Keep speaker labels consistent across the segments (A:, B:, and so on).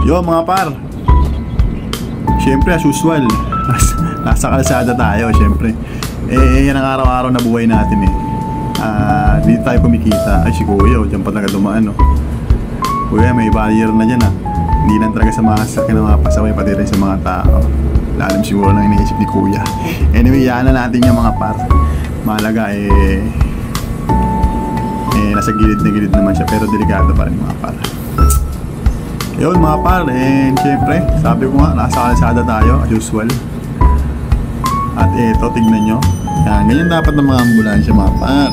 A: Yo mga par, syempre as usual, nasa kalsada tayo syempre. Yan ang araw-araw na buhay natin dito tayo kumikita. Ay si Kuya, dyan pa talaga dumaan Kuya, may barrier na dyan Hindi lang talaga sa mga sasakyan na mga pasaway, pati rin sa mga tao. Lalim siguro lang iniisip ni Kuya. Anyway, yan na natin yung mga par. Mahalaga nasa gilid na gilid naman siya, pero delikado pa rin mga par. Yun mga par, and syempre sabi ko nga, nasa kalsada tayo as usual. At eto, tignan nyo, ganyan dapat ng mga ambulansya mga par.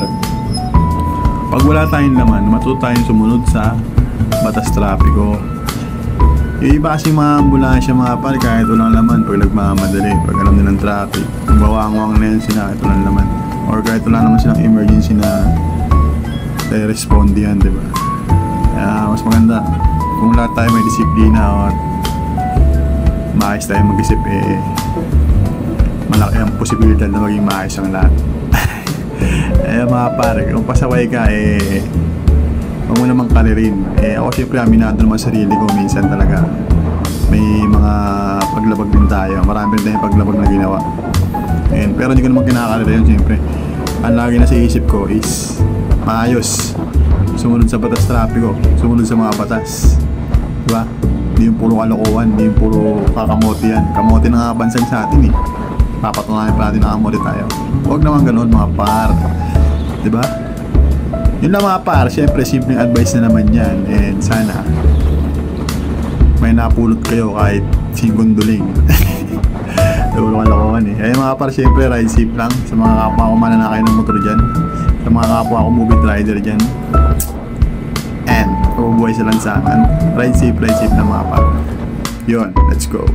A: Pag wala tayong laman, matuto tayong sumunod sa batas trapiko. Yung iba kasi mga ambulansya mga par, kahit walang laman, pag nagmamadali, pag alam nilang traffic, kung bawang-wang na yan sila, kahit walang laman, or kahit wala naman silang emergency na respond yan, diba? Kaya mas maganda kung lahat tayo may disiplina at maayos tayo mag-isip, malaki ang posibilidad na maging maayos ang lahat. Mga pare, kung pasaway ka, huwag mo namang kalirin. Ako siyempre aminado naman sarili ko, minsan talaga may mga paglabag din tayo, marami rin tayong paglabag na ginawa. Pero hindi ko naman kinakalira yun. Siyempre ang lagi na sa isip ko is maayos, sumunod sa batas trapiko, sumunod sa mga batas, diba? Hindi yung puro kalokohan, hindi yung puro kakamote yan. Kamote na nga bansan sa atin Papatunayan pa natin na kamote tayo. Huwag naman ganoon mga par, diba? Yun lang mga par, syempre simpleng advice na naman yan. And sana may napulot kayo kahit singgunduling. Puro kalokohan mga par, syempre ride safe lang sa mga kapwa ko mananakay ng motor dyan, sa mga kapwa ko movie rider dyan. And mabubuhay sa lansangan. Ride safe na mga par. Yun, let's go.